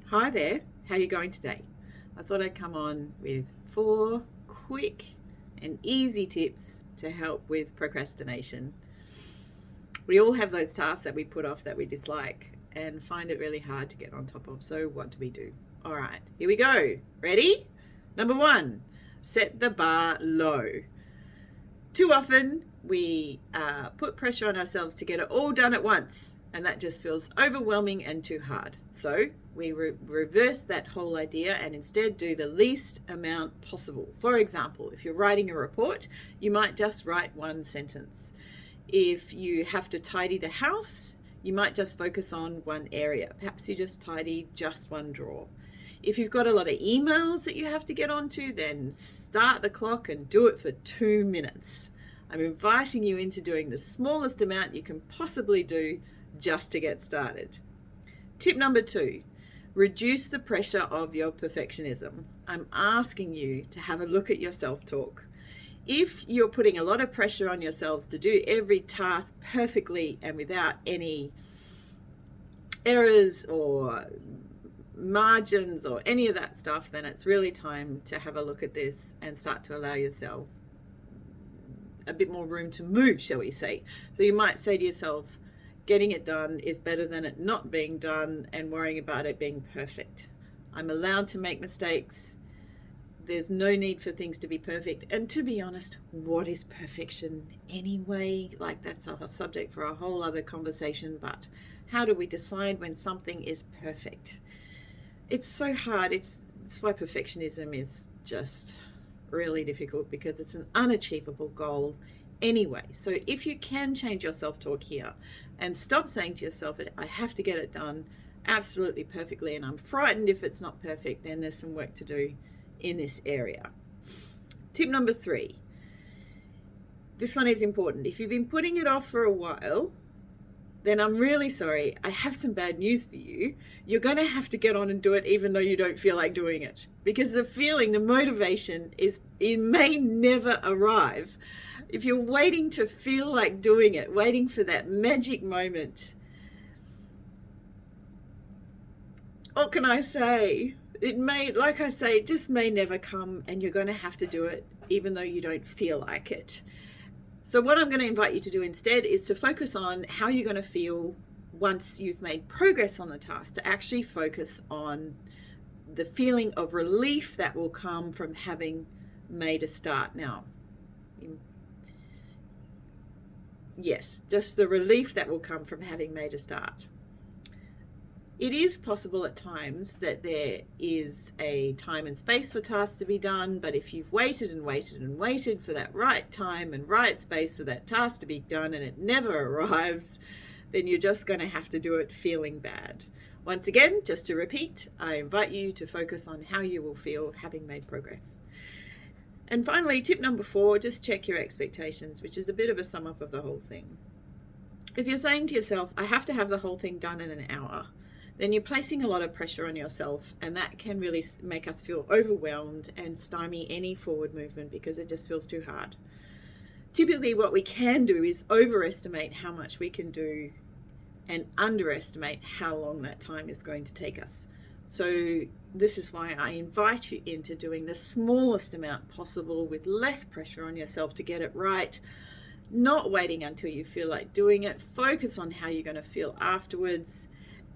Hi there, how are you going today? I thought I'd come on with 4 quick and easy tips to help with procrastination. We all have those tasks that we put off that we dislike and find it really hard to get on top of. So what do we do? All right, here we go. Ready? Number 1, set the bar low. Too often we put pressure on ourselves to get it all done at once, and that just feels overwhelming and too hard. So we reverse that whole idea and instead do the least amount possible. For example, if you're writing a report, you might just write 1 sentence. If you have to tidy the house, you might just focus on 1 area. Perhaps you just tidy just 1 drawer. If you've got a lot of emails that you have to get onto, then start the clock and do it for 2 minutes. I'm inviting you into doing the smallest amount you can possibly do just to get started. Tip number 2, reduce the pressure of your perfectionism. I'm asking you to have a look at your self-talk. If you're putting a lot of pressure on yourselves to do every task perfectly and without any errors or margins or any of that stuff, then it's really time to have a look at this and start to allow yourself a bit more room to move, shall we say. So you might say to yourself, getting it done is better than it not being done and worrying about it being perfect. I'm allowed to make mistakes. There's no need for things to be perfect. And to be honest, what is perfection anyway? Like, that's a subject for a whole other conversation, but how do we decide when something is perfect? It's so hard. It's why perfectionism is just really difficult, because it's an unachievable goal anyway. So if you can change your self-talk here and stop saying to yourself, I have to get it done absolutely perfectly and I'm frightened if it's not perfect, then there's some work to do in this area. Tip number 3. This one is important. If you've been putting it off for a while, then I'm really sorry. I have some bad news for you. You're going to have to get on and do it even though you don't feel like doing it. Because the feeling, the motivation it may never arrive. If you're waiting to feel like doing it, waiting for that magic moment, what can I say? It just may never come, and you're going to have to do it even though you don't feel like it. So what I'm going to invite you to do instead is to focus on how you're going to feel once you've made progress on the task, to actually focus on the feeling of relief that will come from having made a start. Now, yes, just the relief that will come from having made a start. It is possible at times that there is a time and space for tasks to be done, but if you've waited and waited and waited for that right time and right space for that task to be done and it never arrives, then you're just going to have to do it feeling bad. Once again, just to repeat, I invite you to focus on how you will feel having made progress. And finally, tip number 4, just check your expectations, which is a bit of a sum up of the whole thing. If you're saying to yourself, I have to have the whole thing done in an hour, then you're placing a lot of pressure on yourself, and that can really make us feel overwhelmed and stymie any forward movement because it just feels too hard. Typically, what we can do is overestimate how much we can do and underestimate how long that time is going to take us. So this is why I invite you into doing the smallest amount possible with less pressure on yourself to get it right, not waiting until you feel like doing it. Focus on how you're going to feel afterwards,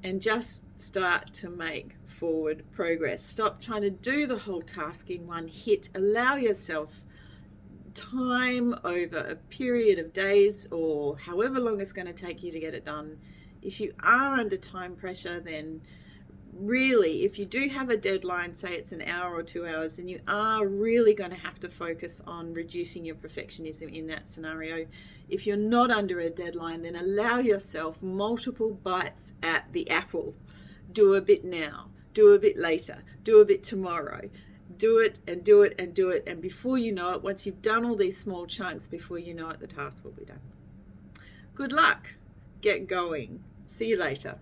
and just start to make forward progress. Stop trying to do the whole task in one hit. Allow yourself time over a period of days or however long it's going to take you to get it done. If you are under time pressure, then really, if you do have a deadline, say it's an hour or 2 hours, then you are really going to have to focus on reducing your perfectionism in that scenario. If you're not under a deadline, then allow yourself multiple bites at the apple. Do a bit now, do a bit later, do a bit tomorrow. Do it and do it and do it. And before you know it, once you've done all these small chunks, before you know it, the task will be done. Good luck. Get going. See you later.